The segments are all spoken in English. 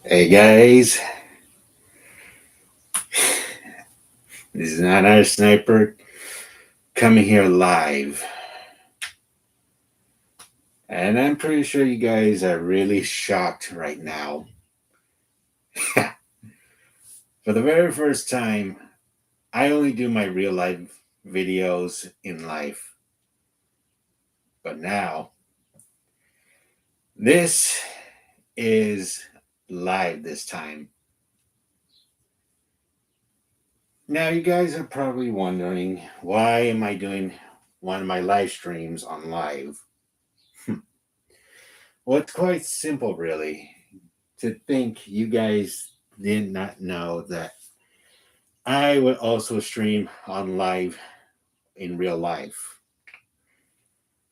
Hey guys, this is not our sniper coming here live. And I'm pretty sure you guys are really shocked right now. For the very first time, I only do my real life videos in life. But now, this is live this time. Now, you guys are probably wondering, why am I doing one of my live streams on live? Well, it's quite simple, really. To think you guys did not know that I would also stream on live in real life.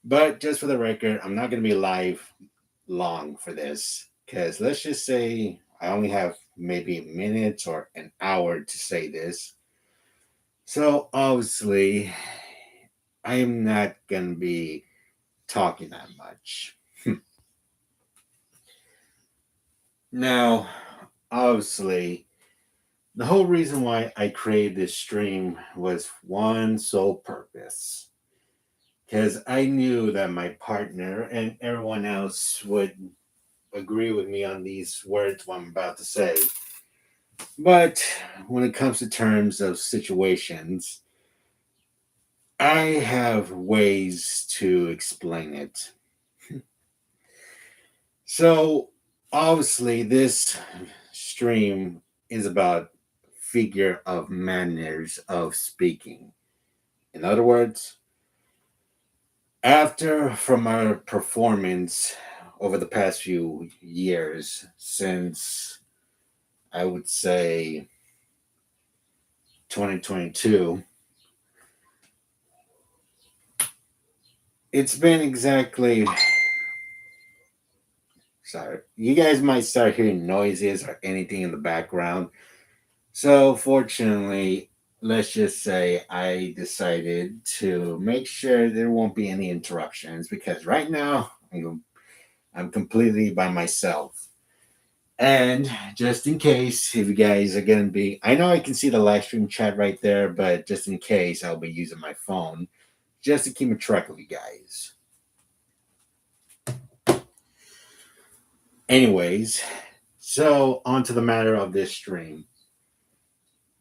But just for the record, I'm not going to be live long for this because let's just say I only have maybe minutes or an hour to say this. So obviously, I am not going to be talking that much. Now, obviously, the whole reason why I created this stream was one sole purpose. Because I knew that my partner and everyone else would agree with me on these words what I'm about to say. But when it comes to terms of situations, I have ways to explain it. So obviously, this stream is about figure of manners of speaking. In other words, after from our performance over the past few years, since I would say 2022, it's been exactly. Sorry, you guys might start hearing noises or anything in the background. So, fortunately, let's just say I decided to make sure there won't be any interruptions because right now I'm completely by myself. And just in case, if you guys are going to be, I know I can see the live stream chat right there, but just in case, I'll be using my phone just to keep a track of you guys. Anyways, so on to the matter of this stream.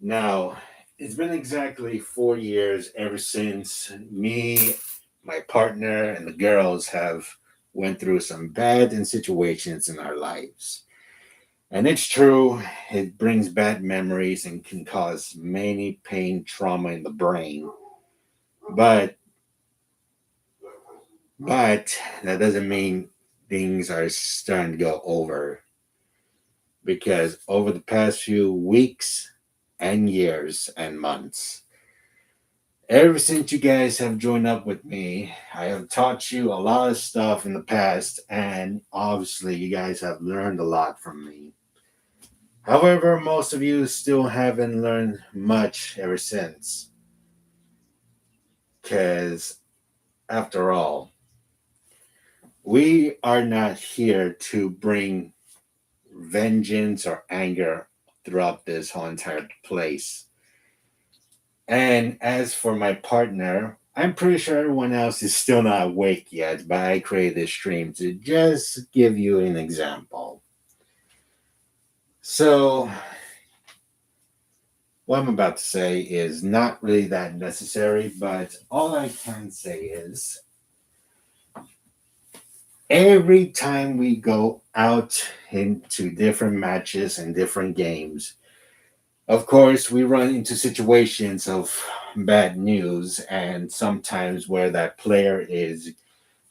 Now, it's been exactly 4 years ever since me, my partner, and the girls have went through some bad situations in our lives. And it's true, it brings bad memories and can cause many pain, trauma in the brain. But but that doesn't mean things are starting to go over. Because over the past few weeks and years and months, ever since you guys have joined up with me, I have taught you a lot of stuff in the past, and obviously, you guys have learned a lot from me. However, most of you still haven't learned much ever since. Because, after all, we are not here to bring vengeance or anger throughout this whole entire place. And as for my partner, I'm pretty sure everyone else is still not awake yet, but I created this stream to just give you an example. So, what I'm about to say is not really that necessary, but all I can say is every time we go out into different matches and different games, Of course, we run into situations of bad news, and sometimes where that player is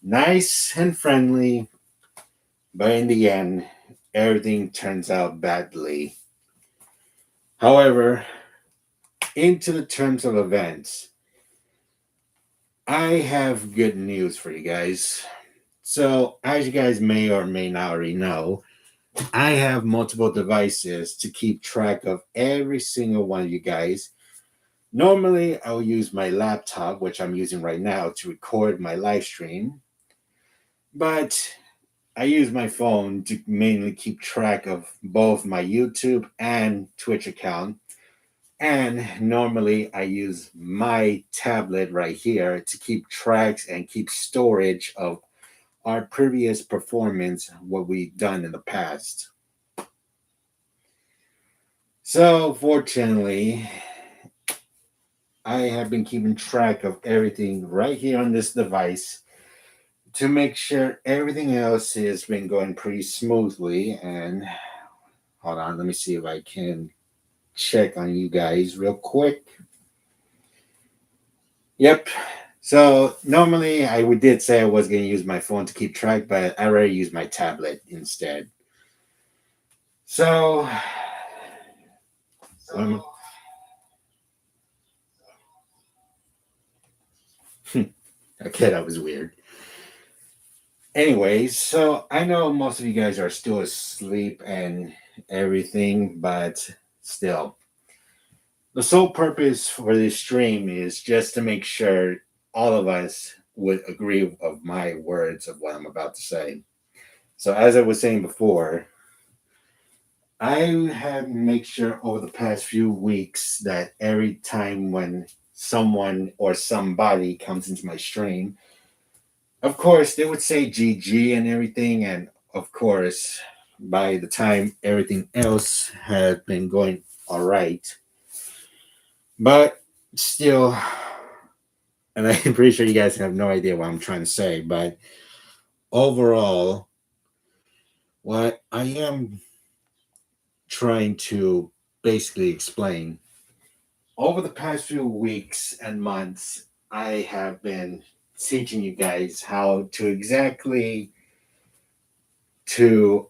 nice and friendly, but in the end, everything turns out badly. However, into the terms of events, I have good news for you guys. So, as you guys may or may not already know, I have multiple devices to keep track of every single one of you guys. Normally, I will use my laptop, which I'm using right now, to record my live stream, but I use my phone to mainly keep track of both my YouTube and Twitch account. And normally, I use my tablet right here to keep tracks and keep storage of our previous performance, what we've done in the past. So, fortunately, I have been keeping track of everything right here on this device to make sure everything else has been going pretty smoothly. And hold on, let me see if I can check on you guys real quick. Yep. So normally did say I was going to use my phone to keep track, but I already used my tablet instead. So, okay, that was weird. Anyways, so I know most of you guys are still asleep and everything, but still, the sole purpose for this stream is just to make sure all of us would agree of my words of what I'm about to say. So, as I was saying before, I have made sure over the past few weeks that every time when someone or somebody comes into my stream, of course, they would say GG and everything. And of course, by the time everything else had been going all right, but still, and I'm pretty sure you guys have no idea what I'm trying to say, but overall, what I am trying to basically explain over the past few weeks and months, I have been teaching you guys how to exactly to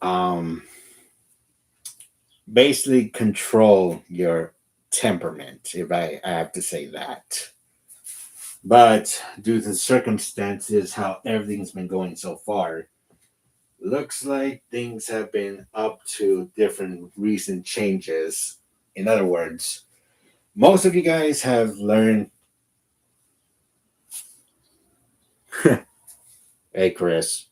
basically control your temperament, if I have to say that. But due to the circumstances, how everything's been going so far, looks like things have been up to different recent changes. In other words, most of you guys have learned. Hey, Chris.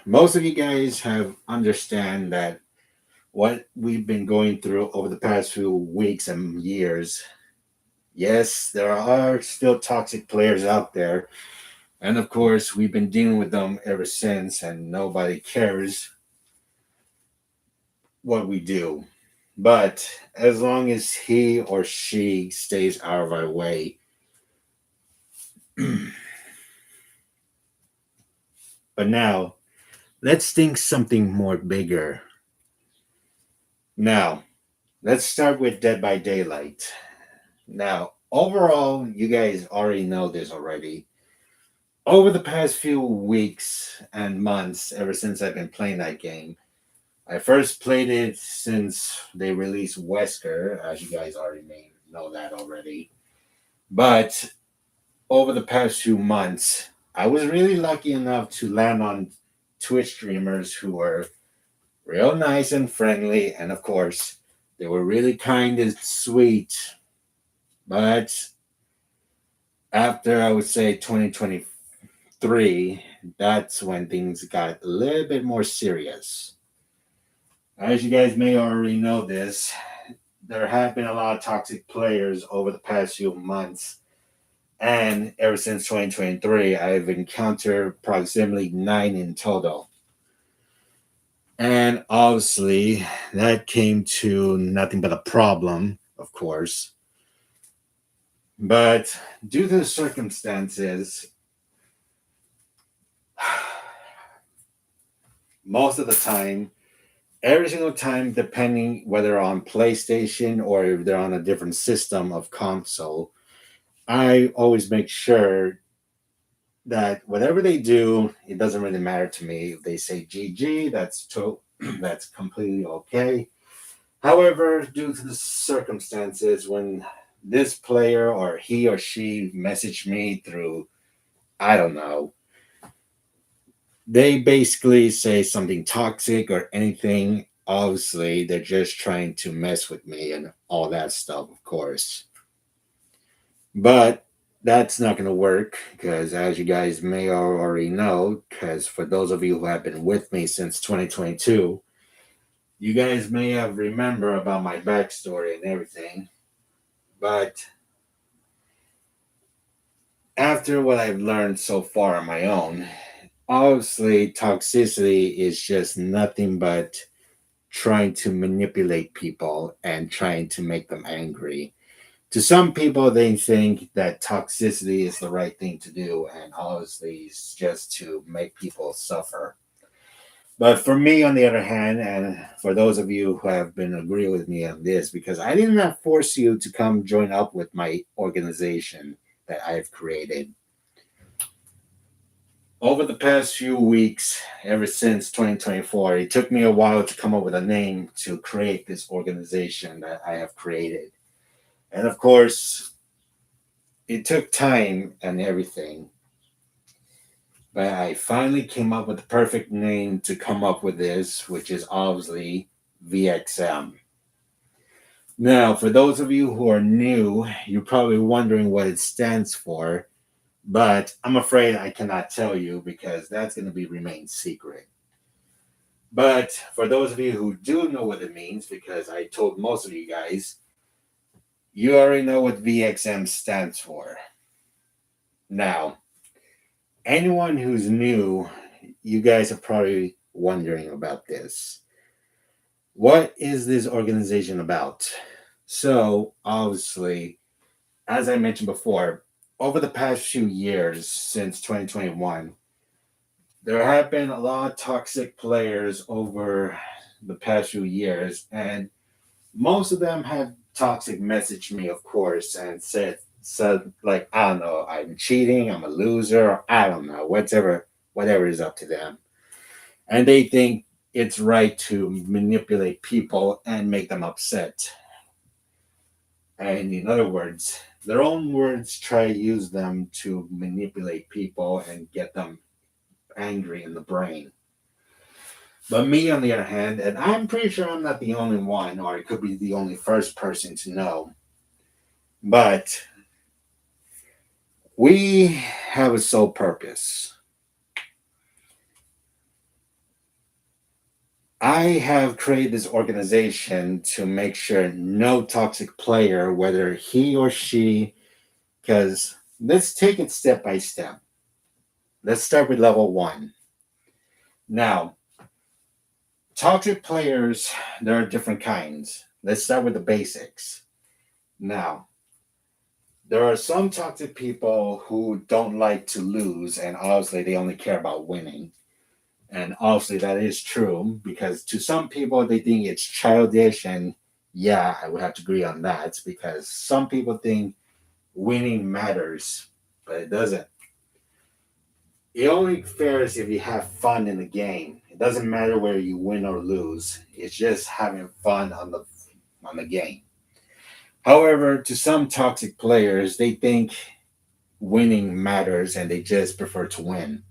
Most of you guys have understand that what we've been going through over the past few weeks and years. Yes, there are still toxic players out there. And of course, we've been dealing with them ever since, and nobody cares what we do. But as long as he or she stays out of our way, but now let's think something more bigger. Now, let's start with Dead by Daylight. Now, overall, you guys already know this already. Over the past few weeks and months, ever since I've been playing that game, I first played it since they released Wesker, as you guys already may know that already. But over the past few months, I was really lucky enough to land on Twitch streamers who were real nice and friendly, and of course, they were really kind and sweet. But after I would say 2023, that's when things got a little bit more serious. As you guys may already know this, there have been a lot of toxic players over the past few months. And ever since 2023, I've encountered approximately 9 in total. And obviously, that came to nothing but a problem, of course. But due to the circumstances, most of the time, every single time, depending whether on PlayStation or if they're on a different system of console, I always make sure that whatever they do, it doesn't really matter to me. If they say GG, that's completely okay. However, due to the circumstances, when this player or he or she messaged me through, I don't know, they basically say something toxic or anything. Obviously, they're just trying to mess with me and all that stuff, of course. But that's not going to work because, as you guys may already know, because for those of you who have been with me since 2022, you guys may have remember about my backstory and everything. But after what I've learned so far on my own, obviously toxicity is just nothing but trying to manipulate people and trying to make them angry. To some people, they think that toxicity is the right thing to do, and obviously, it's just to make people suffer. But for me, on the other hand, and for those of you who have been agree with me on this, because I did not force you to come join up with my organization that I've created. Over the past few weeks, ever since 2024, it took me a while to come up with a name to create this organization that I have created. And of course, it took time and everything, but I finally came up with the perfect name to come up with this, which is obviously VXM. Now, for those of you who are new, you're probably wondering what it stands for, but I'm afraid I cannot tell you because that's going to be remain secret. But for those of you who do know what it means, because I told most of you guys, you already know what VXM stands for. Now, anyone who's new, you guys are probably wondering about this. What is this organization about? So, obviously, as I mentioned before, over the past few years since 2021, there have been a lot of toxic players over the past few years, and most of them have toxic messaged me, of course, and said like, I don't know, I'm cheating, I'm a loser, I don't know, whatever is up to them. And they think it's right to manipulate people and make them upset. And in other words, their own words try to use them to manipulate people and get them angry in the brain. But me, on the other hand, and I'm pretty sure I'm not the only one, or it could be the only first person to know, but we have a sole purpose. I have created this organization to make sure no toxic player, whether he or she, because let's take it step by step. Let's start with level one. Now, toxic players, there are different kinds. Let's start with the basics. Now, there are some toxic people who don't like to lose, and obviously they only care about winning. And obviously that is true because to some people they think it's childish, and yeah, I would have to agree on that because some people think winning matters, but it doesn't. It only fares if you have fun in the game. It doesn't matter whether you win or lose. It's just having fun on the game. However, to some toxic players, they think winning matters and they just prefer to win.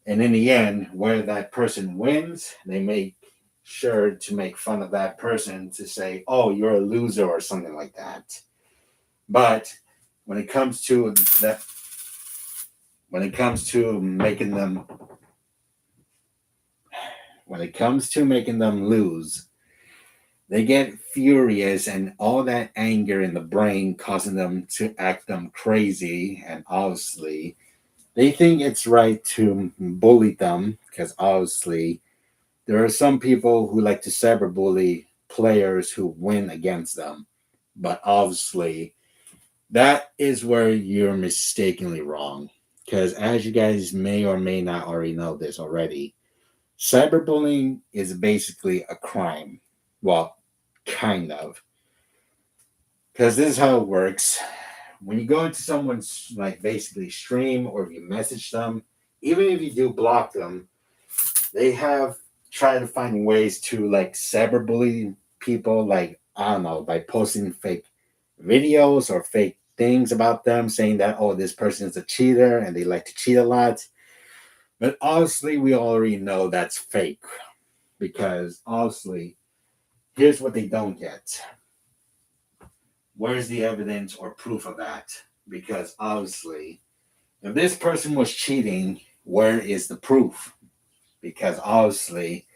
And in the end, where that person wins, they make sure to make fun of that person to say, "Oh, you're a loser" or something like that. But when it comes to that, when it comes to making them, when it comes to making them lose, they get furious, and all that anger in the brain causing them to act them crazy. And obviously, they think it's right to bully them because obviously there are some people who like to cyberbully players who win against them. But obviously, that is where you're mistakenly wrong. Because as you guys may or may not already know this already, Cyberbullying is basically a crime. Well, kind of. Because this is how it works. When you go into someone's, like, basically stream, or if you message them, even if you do block them, they have tried to find ways to, like, cyberbully people, like, I don't know, by posting fake videos or fake things about them, saying that, oh, this person is a cheater and they like to cheat a lot. But obviously, we already know that's fake, because obviously, here's what they don't get. Where's the evidence or proof of that? Because obviously, if this person was cheating, where is the proof? Because obviously,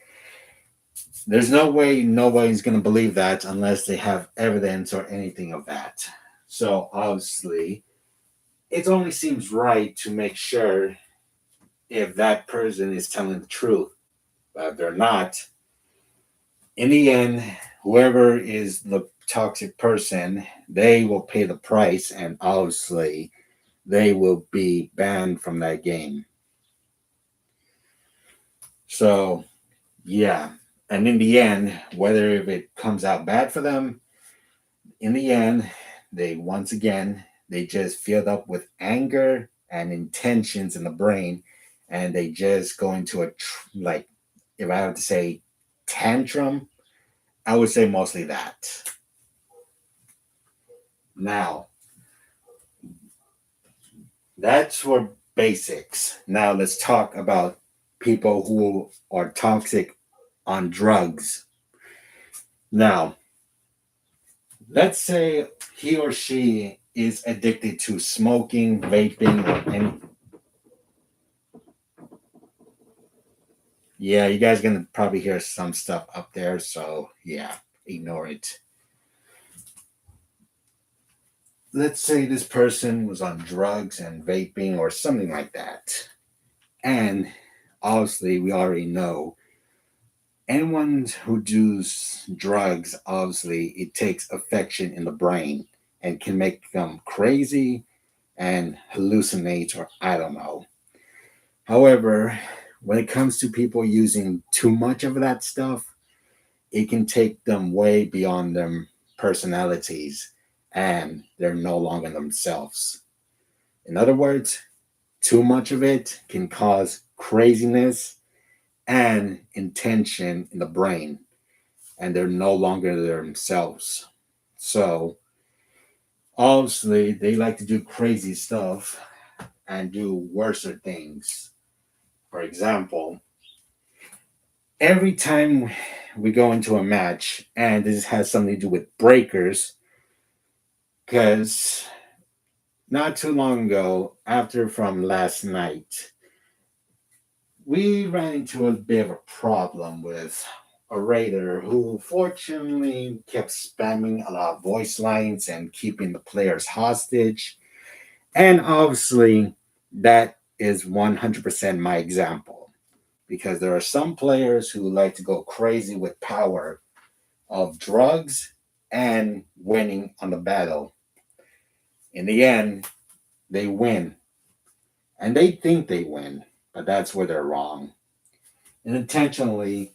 there's no way nobody's going to believe that unless they have evidence or anything of that. So obviously, it only seems right to make sure if that person is telling the truth. But if they're not, in the end, whoever is the toxic person, they will pay the price, and obviously, they will be banned from that game. So, yeah. And in the end, whether if it comes out bad for them, in the end, they once again, they just filled up with anger and intentions in the brain, and they just go into a, like, if I have to say tantrum, I would say mostly that. Now, that's for basics. Now let's talk about people who are toxic on drugs. Now, let's say he or she is addicted to smoking, vaping, or any. Yeah, you guys gonna probably hear some stuff up there, so yeah, ignore it. Let's say this person was on drugs and vaping or something like that. And obviously, we already know anyone who does drugs, obviously, it takes affection in the brain and can make them crazy and hallucinate, or I don't know. However, when it comes to people using too much of that stuff, it can take them way beyond their personalities, and they're no longer themselves. In other words, too much of it can cause craziness and intention in the brain, and they're no longer themselves. So, obviously, they like to do crazy stuff and do worser things. For example, every time we go into a match, and this has something to do with breakers, because not too long ago, after from last night, we ran into a bit of a problem with a raider who fortunately kept spamming a lot of voice lines and keeping the players hostage. And obviously, that is 100% my example, because there are some players who like to go crazy with power of drugs and winning on the battle. In the end, they win, and they think they win, but that's where they're wrong. And intentionally,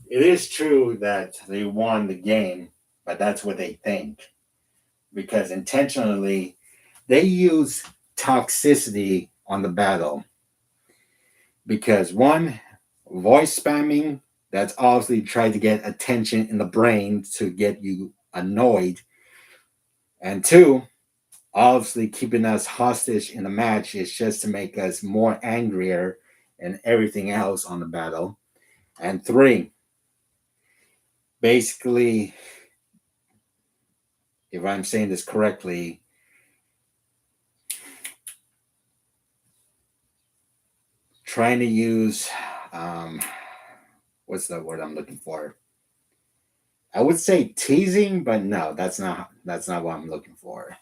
it is true that they won the game, but that's what they think. Because intentionally, they use toxicity on the battle. Because one, voice spamming, that's obviously trying to get attention in the brain to get you annoyed. And two, obviously keeping us hostage in the match is just to make us more angrier and everything else on the battle. And three, basically, if I'm saying this correctly, trying to use um, what's the word I'm looking for? I would say teasing, but no, that's not what I'm looking for.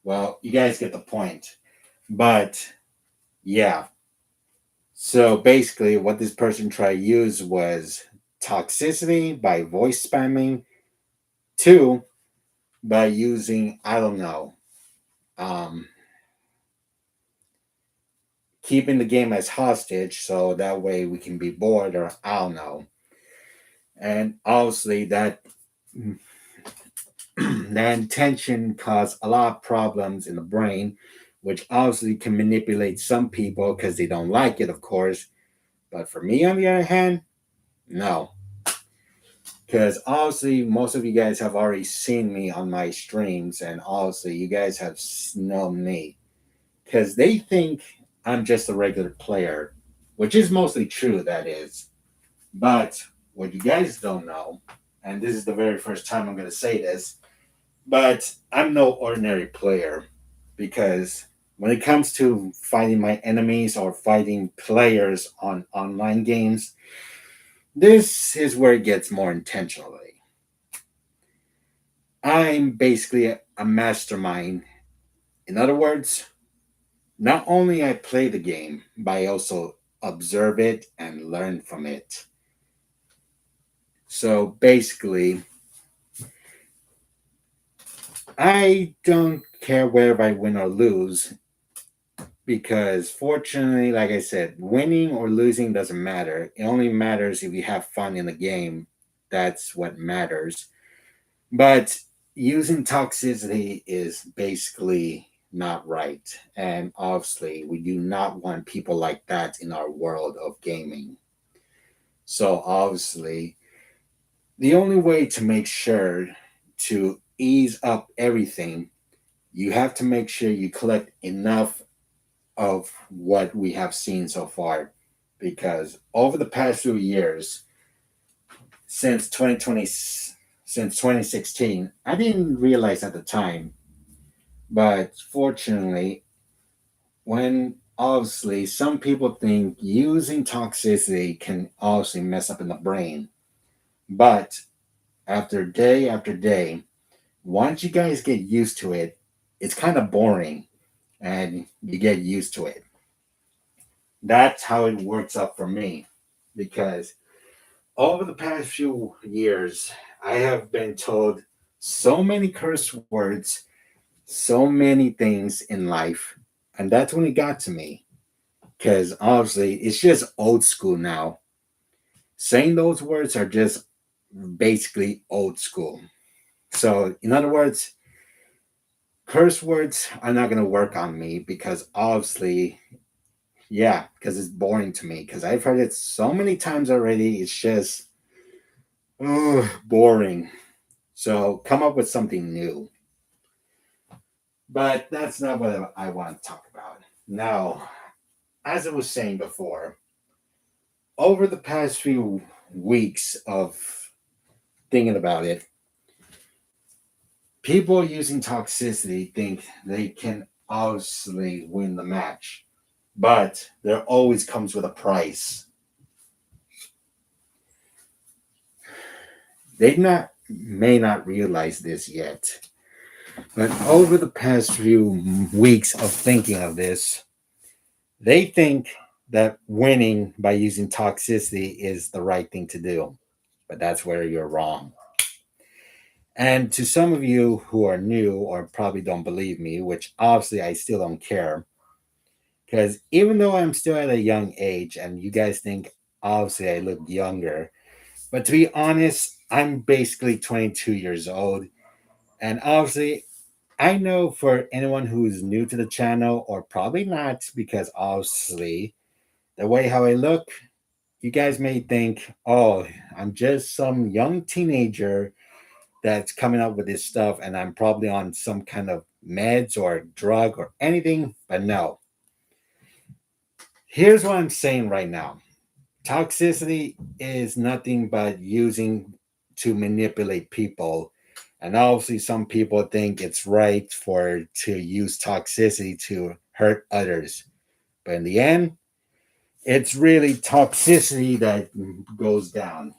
Well, you guys get the point. But yeah. So basically what this person tried to use was toxicity by voice spamming. Two, by using, I don't know, um keeping the game as hostage so that way we can be bored, or I don't know. And obviously that that intention cause a lot of problems in the brain, which obviously can manipulate some people because they don't like it, of course. But for me, on the other hand, no. Because obviously, most of you guys have already seen me on my streams, and obviously, you guys have known me. Because they think I'm just a regular player, which is mostly true, that is. But what you guys don't know, and this is the very first time I'm going to say this, but I'm no ordinary player. Because when it comes to fighting my enemies or fighting players on online games, this is where it gets more intentionally. I'm basically a mastermind. In other words, not only I play the game, but I also observe it and learn from it. So basically, I don't care whether I win or lose because fortunately, like I said, winning or losing doesn't matter. It only matters if you have fun in the game. That's what matters. But using toxicity is basically not right. And obviously, we do not want people like that in our world of gaming. So, obviously, the only way to make sure to ease up everything, you have to make sure you collect enough of what we have seen so far. Because over the past few years, since 2020, since 2016, I didn't realize at the time, but fortunately, when obviously some people think using toxicity can obviously mess up in the brain, but after day, once you guys get used to it, it's kind of boring and you get used to it. That's how it works up for me because over the past few years, I have been told so many curse words, so many things in life, and that's when it got to me. Because obviously, it's just old school now. Saying those words are just basically old school. So, in other words, curse words are not going to work on me because obviously, yeah, because it's boring to me. Because I've heard it so many times already. It's just boring. So, come up with something new. But that's not what I want to talk about. Now, as I was saying before, over the past few weeks of thinking about it, people using toxicity think they can obviously win the match, but there always comes with a price. They not may not realize this yet, but over the past few weeks of thinking of this, they think that winning by using toxicity is the right thing to do, but that's where you're wrong. And to some of you who are new or probably don't believe me, which obviously I still don't care, because even though I'm still at a young age and you guys think obviously I look younger, but to be honest, I'm basically 22 years old. And obviously, I know for anyone who's new to the channel, or probably not, because obviously the way how I look, you guys may think, oh, I'm just some young teenager that's coming up with this stuff, and I'm probably on some kind of meds or drug or anything. But no, here's what I'm saying right now. Toxicity is nothing but using to manipulate people. And obviously some people think it's right for to use toxicity to hurt others. But in the end, it's really toxicity that goes down.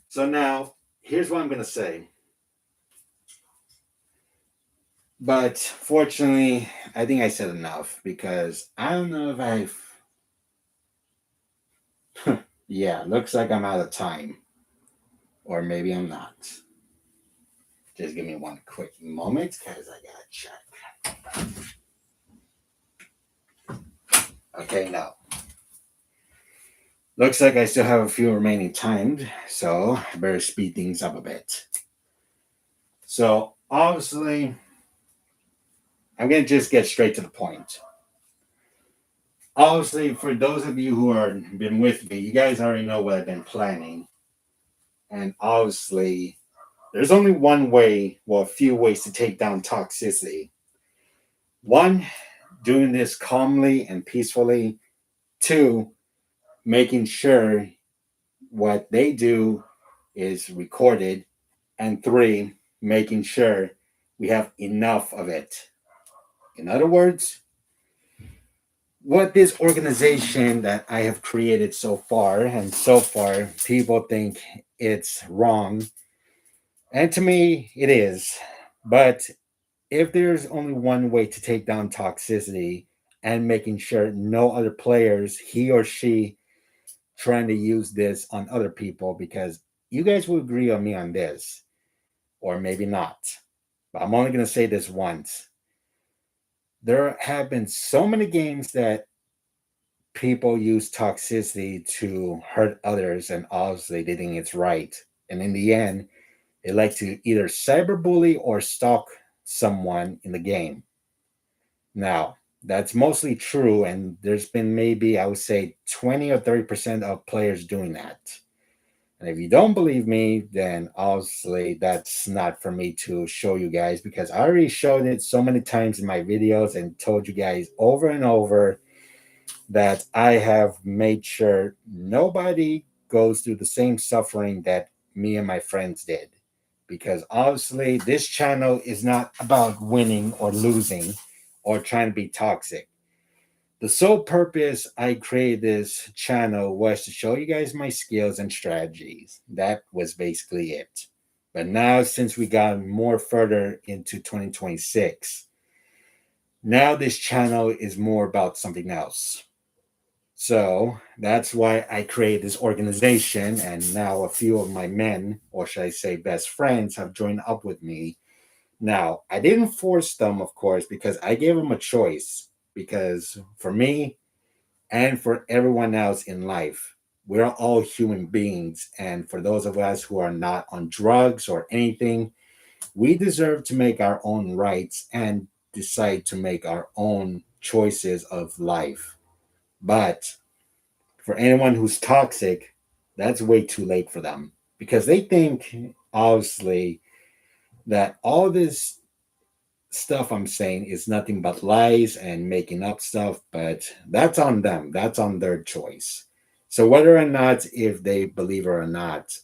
So now, here's what I'm going to say. But fortunately, I think I said enough because I don't know if I've. Yeah, looks like I'm out of time. Or maybe I'm not. Just give me one quick moment because I gotta check. Okay, now looks like I still have a few remaining time, so I better speed things up a bit. So obviously, I'm gonna just get straight to the point. Obviously, for those of you who are been with me, you guys already know what I've been planning. And obviously, there's only one way, well, a few ways to take down toxicity. One, doing this calmly and peacefully. Two, making sure what they do is recorded. And three, making sure we have enough of it. In other words, what this organization that I have created so far, and so far people think it's wrong, and to me it is. But if there's only one way to take down toxicity and making sure no other players, he or she, trying to use this on other people, because you guys will agree on me on this, or maybe not. But I'm only going to say this once. There have been so many games that people use toxicity to hurt others, and obviously they think it's right. And in the end, they like to either cyberbully or stalk someone in the game. Now, that's mostly true, and there's been maybe, I would say, 20 or 30% of players doing that. And if you don't believe me, then obviously that's not for me to show you guys, because I already showed it so many times in my videos and told you guys over and over that I have made sure nobody goes through the same suffering that me and my friends did. Because obviously, this channel is not about winning or losing or trying to be toxic. The sole purpose I created this channel was to show you guys my skills and strategies. That was basically it. But now, since we got more further into 2026, now this channel is more about something else. So that's why I created this organization, and now a few of my men, or should I say best friends, have joined up with me. Now, I didn't force them, of course, because I gave them a choice. Because for me and for everyone else in life, we're all human beings. And for those of us who are not on drugs or anything, we deserve to make our own rights and decide to make our own choices of life. But for anyone who's toxic, that's way too late for them, because they think, obviously, that all this stuff I'm saying is nothing but lies and making up stuff, but that's on them. That's on their choice. So, whether or not, if they believe it or not,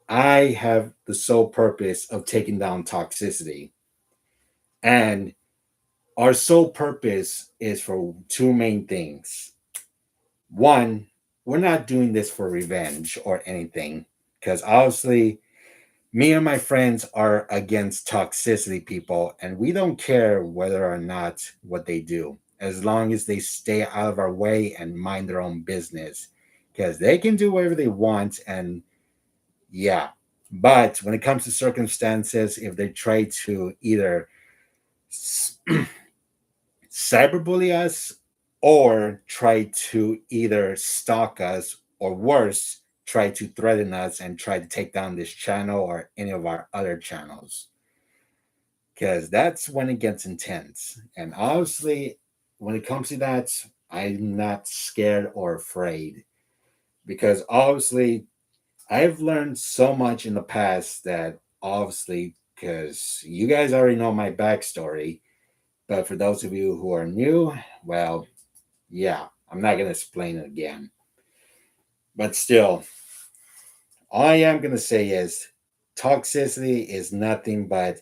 I have the sole purpose of taking down toxicity. And our sole purpose is for two main things. One, we're not doing this for revenge or anything, because obviously me and my friends are against toxicity people, and we don't care whether or not what they do, as long as they stay out of our way and mind their own business, because they can do whatever they want. And yeah, but when it comes to circumstances, if they try to either cyberbully us or try to either stalk us, or worse, try to threaten us and try to take down this channel or any of our other channels, because that's when it gets intense. And obviously, when it comes to that, I'm not scared or afraid, because obviously I've learned so much in the past that, obviously, because you guys already know my backstory, but for those of you who are new, well, yeah, I'm not going to explain it again. But still, all I am going to say is toxicity is nothing but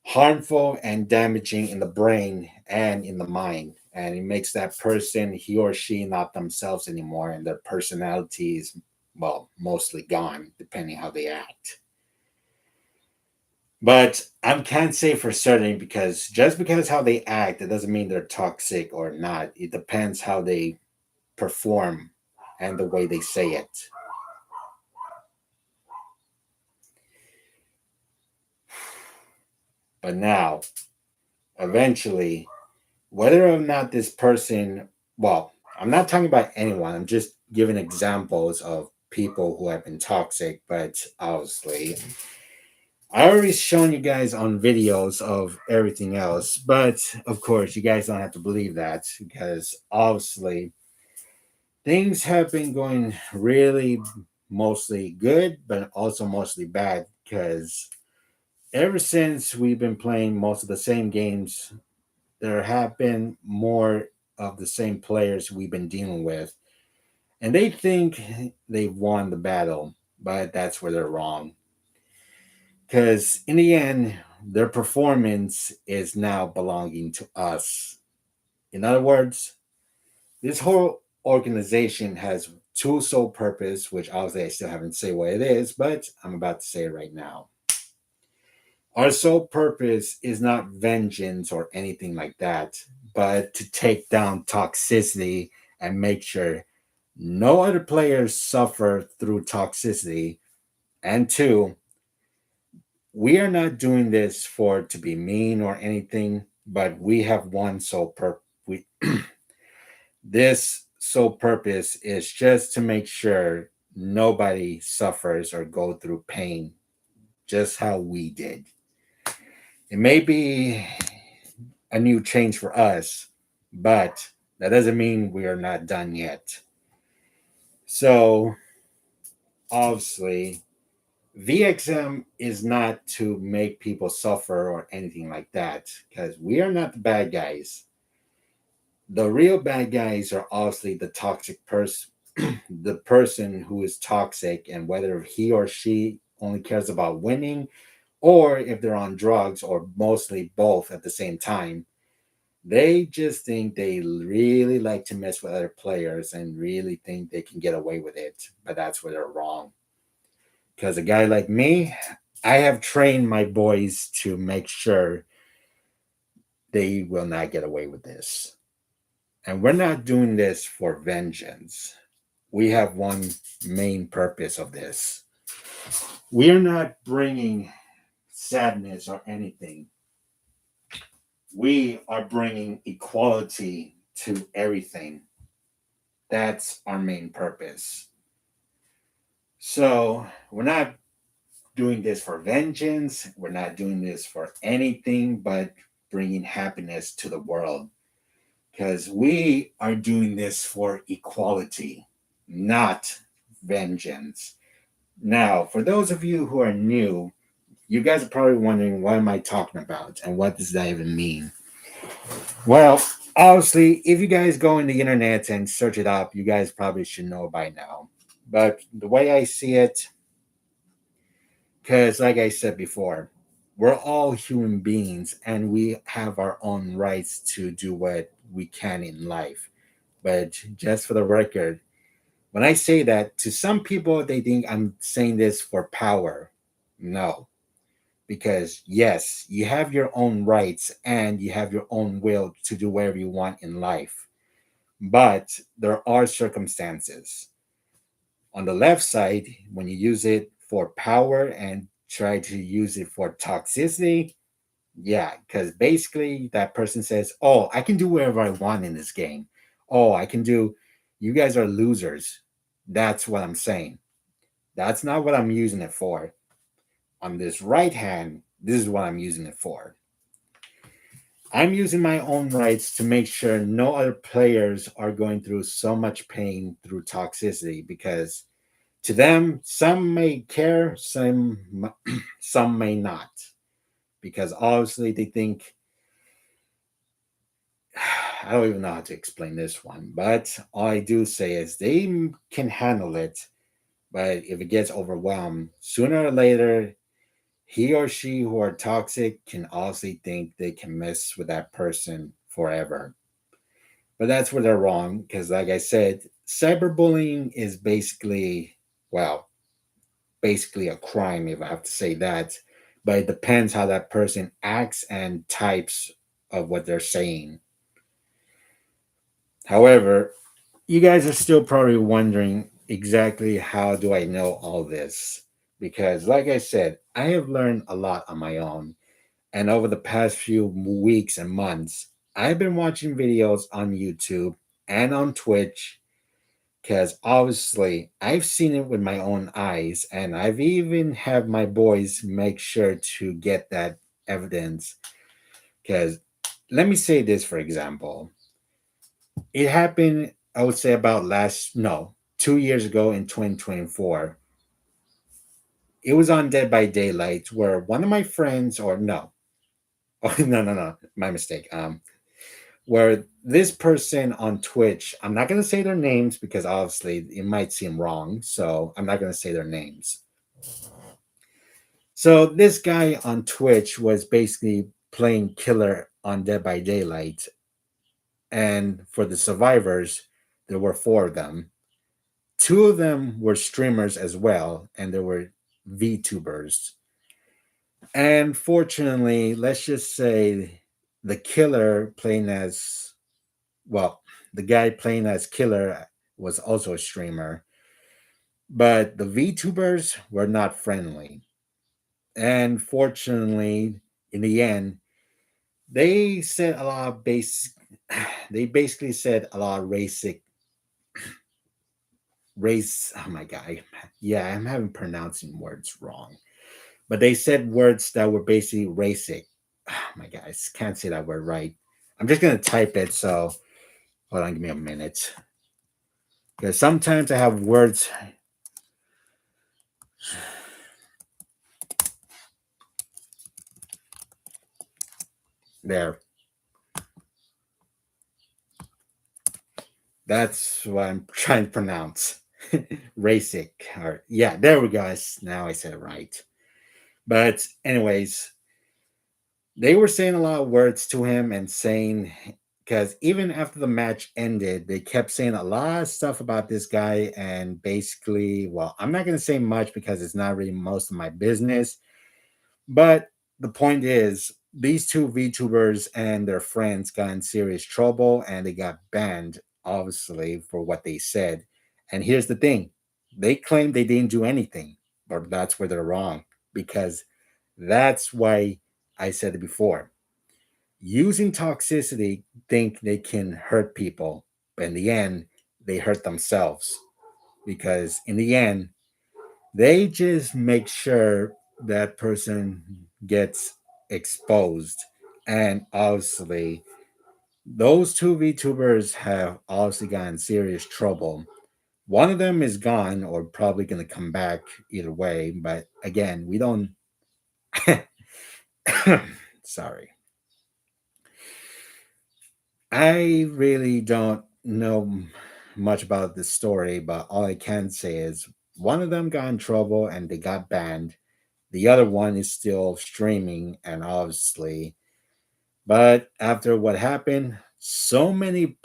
harmful and damaging in the brain and in the mind. And it makes that person, he or she, not themselves anymore. And their personality is, well, mostly gone, depending how they act. But I can't say for certain, because just because how they act, it doesn't mean they're toxic or not. It depends how they perform and the way they say it. But now, eventually, whether or not this person Well, I'm not talking about anyone. I'm just giving examples of people who have been toxic, but obviously, I already shown you guys on videos of everything else, but of course, you guys don't have to believe that because obviously things have been going really mostly good, but also mostly bad because ever since we've been playing most of the same games, there have been more of the same players we've been dealing with. And they think they've won the battle, but that's where they're wrong. Because in the end, their performance is now belonging to us. In other words, this whole organization has two sole purpose, which obviously I still haven't said what it is, but I'm about to say it right now. Our sole purpose is not vengeance or anything like that, but to take down toxicity and make sure no other players suffer through toxicity. And two, we are not doing this for to be mean or anything, but we have one sole purpose. We This sole purpose is just to make sure nobody suffers or go through pain just how we did. It may be a new change for us, but that doesn't mean we are not done yet. So, obviously, VXM is not to make people suffer or anything like that because we are not the bad guys. The real bad guys are obviously the toxic person, the person who is toxic, and whether he or she only cares about winning or if they're on drugs or mostly both at the same time. They just think they really like to mess with other players and really think they can get away with it, but that's where they're wrong. Because a guy like me, I have trained my boys to make sure they will not get away with this. And we're not doing this for vengeance. We have one main purpose of this. We are not bringing sadness or anything. We are bringing equality to everything. That's our main purpose. So we're not doing this for vengeance. We're not doing this for anything but bringing happiness to the world because we are doing this for equality, not vengeance. Now, for those of you who are new, you guys are probably wondering what am I talking about and what does that even mean? Well, obviously, if you guys go in the internet and search it up, you guys probably should know by now. But the way I see it, because like I said before, we're all human beings and we have our own rights to do what we can in life. But just for the record, when I say that, to some people, they think I'm saying this for power. No, because yes, you have your own rights and you have your own will to do whatever you want in life. But there are circumstances. On the left side, when you use it for power and try to use it for toxicity, yeah, because basically that person says, oh, I can do whatever I want in this game. Oh, I can do, you guys are losers. That's what I'm saying. That's not what I'm using it for. On this right hand, this is what I'm using it for. I'm using my own rights to make sure no other players are going through so much pain through toxicity because to them, some may care, some may not, because obviously they think I don't even know how to explain this one, but all I do say is they can handle it, but if it gets overwhelmed, sooner or later, he or she who are toxic can also think they can mess with that person forever. But that's where they're wrong, because like I said, cyberbullying is basically, well, basically a crime, if I have to say that. But it depends how that person acts and types of what they're saying. However, you guys are still probably wondering exactly how do I know all this? Because, like I said, I have learned a lot on my own. And over the past few weeks and months, I've been watching videos on YouTube and on Twitch, because obviously I've seen it with my own eyes, and I've even had my boys make sure to get that evidence. Because let me say this, for example, it happened, I would say, about last, no, 2 years ago in 2024. It was on Dead by Daylight where one of my friends, or no, oh, no, my mistake. Where this person on Twitch, I'm not going to say their names because obviously it might seem wrong. So I'm not going to say their names. So this guy on Twitch was basically playing killer on Dead by Daylight. And for the survivors, there were four of them. Two of them were streamers as well, and there were VTubers. And fortunately, let's just say the killer playing as, well, the guy playing as killer was also a streamer, but the VTubers were not friendly. And fortunately, in the end, they said a lot of they basically said a lot of oh my god, yeah, I'm having pronouncing words wrong, but they said words that were basically racist. Oh my god, I can't say that word right. I'm just gonna type it. So hold on, give me a minute, because sometimes I have words. There, that's what I'm trying to pronounce. Racist, or yeah, there we go. Now I said it right. But anyways, they were saying a lot of words to him and saying, because even after the match ended, they kept saying a lot of stuff about this guy. And basically, well, I'm not going to say much because it's not really most of my business. But the point is, these two VTubers and their friends got in serious trouble and they got banned, obviously, for what they said. And here's the thing, they claim they didn't do anything, but that's where they're wrong, because that's why I said it before. Using toxicity, think they can hurt people, but in the end, they hurt themselves, because in the end, they just make sure that person gets exposed. And obviously, those two VTubers have obviously gotten serious trouble. One of them is gone or probably going to come back either way. But again, we don't. Sorry. I really don't know much about this story, but all I can say is one of them got in trouble and they got banned. The other one is still streaming, and obviously, but after what happened, so many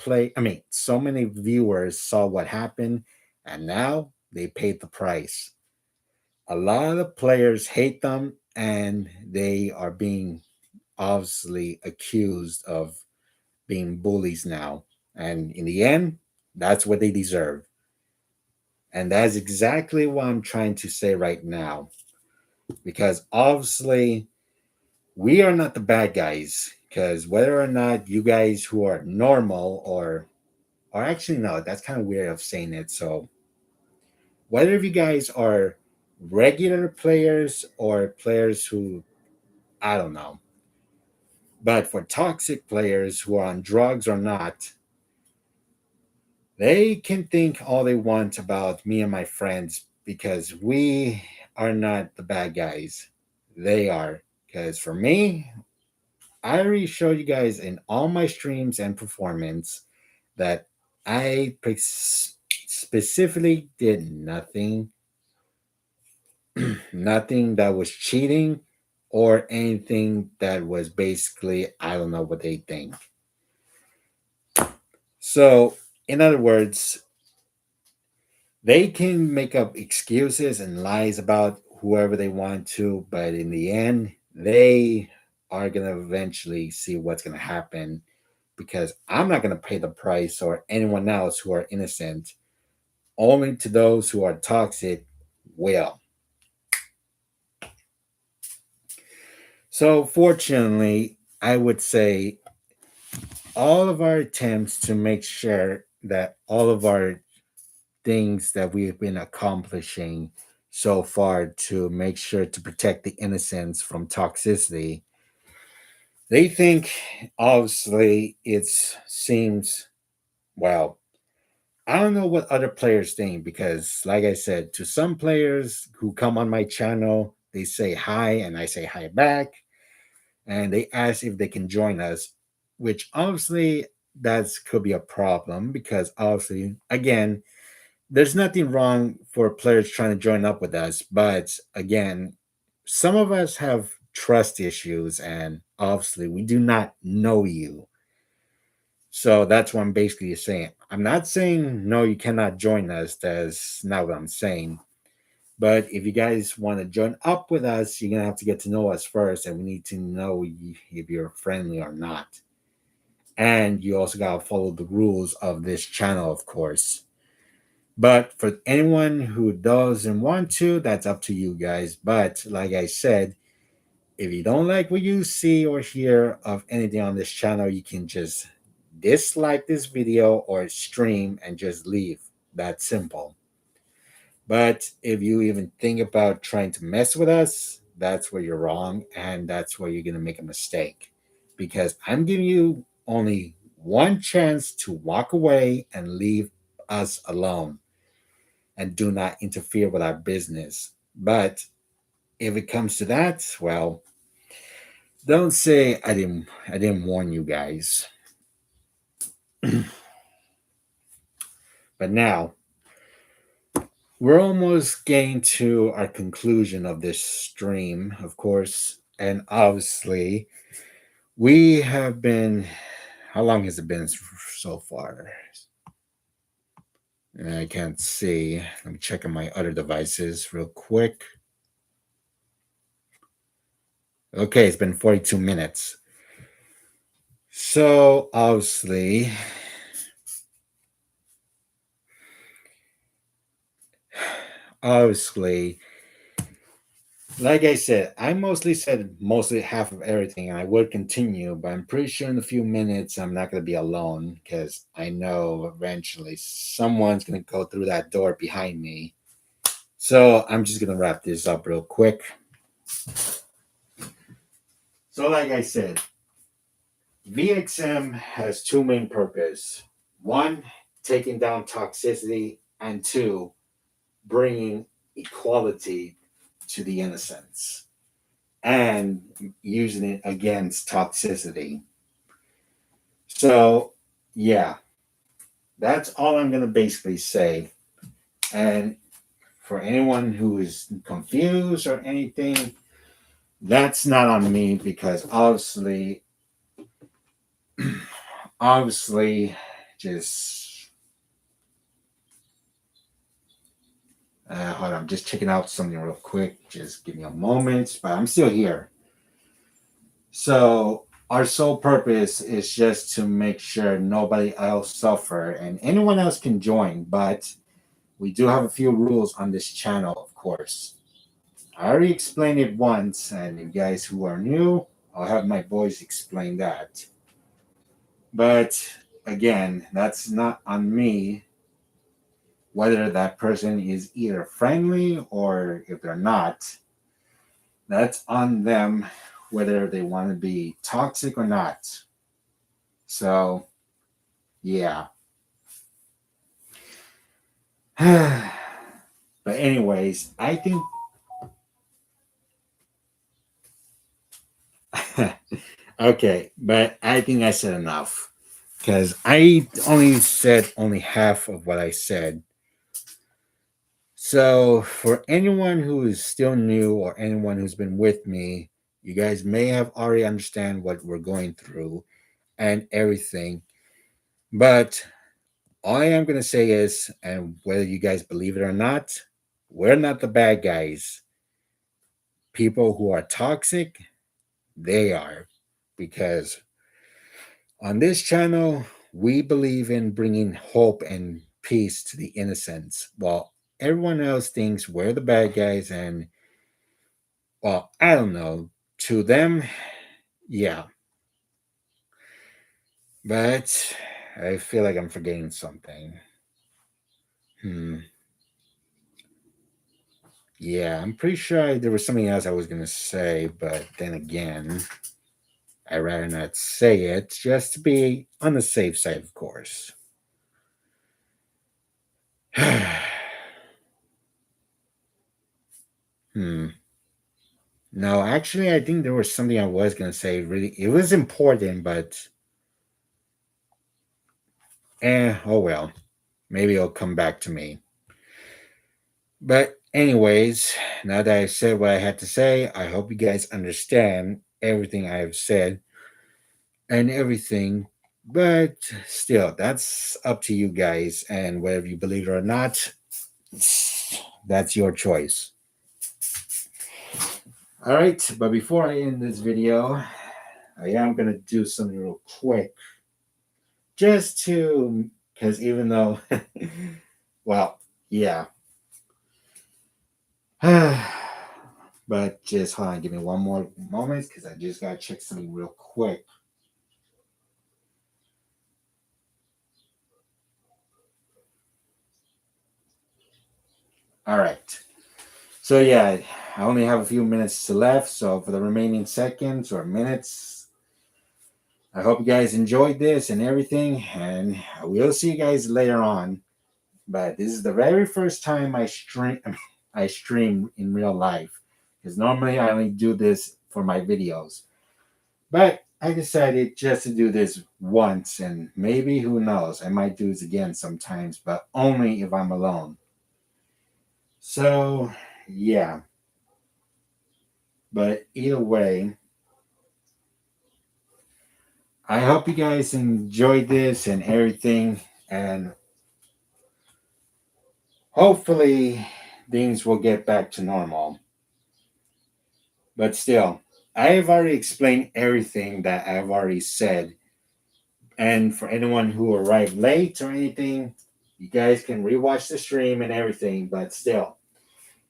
viewers saw what happened, and now they paid the price. A lot of players hate them, and they are being obviously accused of being bullies now. And in the end, that's what they deserve. And that's exactly what I'm trying to say right now. Because obviously, we are not the bad guys. Because whether or not you guys who are normal or actually, no, that's kind of weird of saying it. So, whether if you guys are regular players or players who, I don't know, but for toxic players who are on drugs or not, they can think all they want about me and my friends because we are not the bad guys. They are. Because for me, I already showed you guys in all my streams and performance that specifically did nothing, nothing that was cheating or anything that was basically, I don't know what they think. So, in other words, they can make up excuses and lies about whoever they want to, but in the end, they are going to eventually see what's going to happen, because I'm not going to pay the price, or anyone else who are innocent. Only to those who are toxic will. So, fortunately, I would say all of our attempts to make sure that all of our things that we've been accomplishing so far to make sure to protect the innocents from toxicity, they think obviously it seems, well, I don't know what other players think because, like I said, to some players who come on my channel, they say hi and I say hi back, and they ask if they can join us, which obviously that could be a problem because obviously, again, there's nothing wrong for players trying to join up with us, but again, some of us have trust issues, and obviously, we do not know you. So that's what I'm basically saying. I'm not saying no, you cannot join us. That's not what I'm saying. But if you guys want to join up with us, you're gonna have to get to know us first, and we need to know if you're friendly or not. And you also gotta follow the rules of this channel, of course. But for anyone who doesn't want to, that's up to you guys. But like I said, if you don't like what you see or hear of anything on this channel, you can just dislike this video or stream and just leave. That's simple. But if you even think about trying to mess with us, that's where you're wrong. And that's where you're going to make a mistake. Because I'm giving you only one chance to walk away and leave us alone and do not interfere with our business. But if it comes to that, well, don't say I didn't warn you guys. But now we're almost getting to our conclusion of this stream, of course, and obviously we have been, how long has it been so far? I can't see. Let me check on my other devices real quick. Okay, it's been 42 minutes. So obviously, obviously, like I said, I mostly said mostly half of everything, and I would continue, but I'm pretty sure in a few minutes I'm not going to be alone because I know eventually someone's going to go through that door behind me. So I'm just going to wrap this up real quick. So, like I said, VXM has two main purposes. One, taking down toxicity, and two, bringing equality to the innocents and using it against toxicity. So, yeah, that's all I'm going to basically say. And for anyone who is confused or anything, that's not on me because obviously, just hold on, I'm just checking out something real quick. Just give me a moment, but I'm still here. So our sole purpose is just to make sure nobody else suffer and anyone else can join, but we do have a few rules on this channel, of course. I already explained it once, and you guys who are new, I'll have my boys explain that. But again, that's not on me whether that person is either friendly or if they're not. That's on them whether they want to be toxic or not. So, yeah. But anyways, I think okay, but I think I said enough because I only said only half of what I said. So, for anyone who is still new or anyone who's been with me, you guys may have already understand what we're going through and everything. But all I am going to say is, and whether you guys believe it or not, we're not the bad guys. People who are toxic, they are. Because on this channel, we believe in bringing hope and peace to the innocents, while everyone else thinks we're the bad guys. And, well, I don't know. To them, yeah. But I feel like I'm forgetting something. Yeah, I'm pretty sure there was something else I was gonna say, but then again, I'd rather not say it just to be on the safe side, of course. hmm. No, actually, I think there was something I was gonna say. Really, it was important, but oh well. Maybe it'll come back to me. But anyways, now that I said what I had to say, I hope you guys understand everything I have said and everything. But still, that's up to you guys, and whether you believe it or not, that's your choice. All right, but before I end this video, I am gonna do something real quick, just to because even though, well, yeah, but just hold on, give me one more moment because I just gotta check something real quick. All right. So yeah, I only have a few minutes left. So for the remaining seconds or minutes, I hope you guys enjoyed this and everything, and we'll see you guys later on. But this is the very first time I stream in real life because normally I only do this for my videos. But I decided just to do this once, and maybe who knows, I might do this again sometimes, but only if I'm alone. So yeah, but either way, I hope you guys enjoyed this and everything, and hopefully things will get back to normal. But still, I have already explained everything that I've already said. And for anyone who arrived late or anything, you guys can rewatch the stream and everything. But still,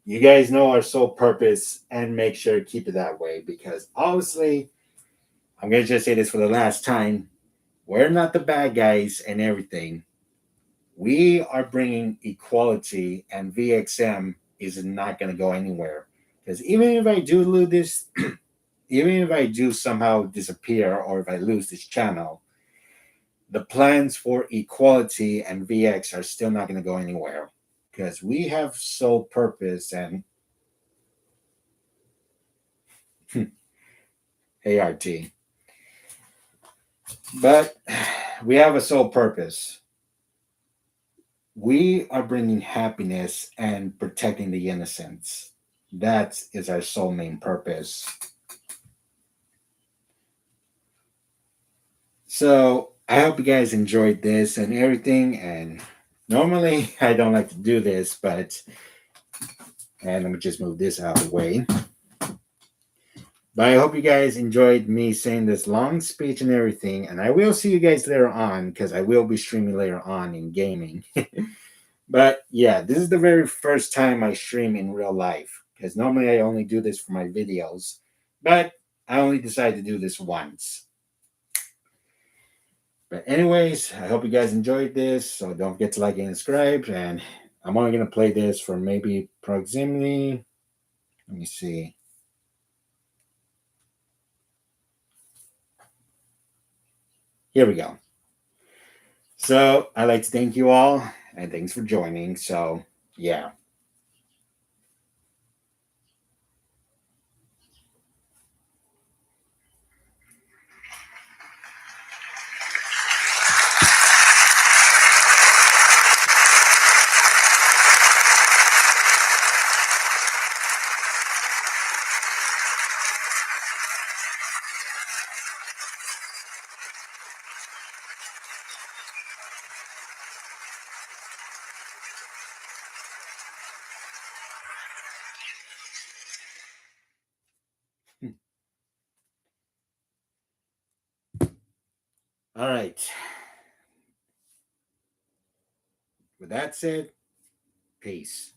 you guys know our sole purpose and make sure to keep it that way because obviously, I'm going to just say this for the last time, we're not the bad guys and everything. We are bringing equality, and VXM is not going to go anywhere. Because even if I do lose this, even if I do somehow disappear or if I lose this channel, the plans for equality and VX are still not going to go anywhere. Because we have sole purpose and ART. But we have a sole purpose. We are bringing happiness and protecting the innocents. That is our sole main purpose. So I hope you guys enjoyed this and everything. And normally I don't like to do this, but and let me just move this out of the way. But I hope you guys enjoyed me saying this long speech and everything. And I will see you guys later on because I will be streaming later on in gaming. But yeah, this is the very first time I stream in real life because normally I only do this for my videos. But I only decided to do this once. But anyways, I hope you guys enjoyed this. So don't forget to like and subscribe. And I'm only gonna play this for maybe proximity. Let me see. Here we go. So I'd like to thank you all and thanks for joining. So yeah. All right. With that said, peace.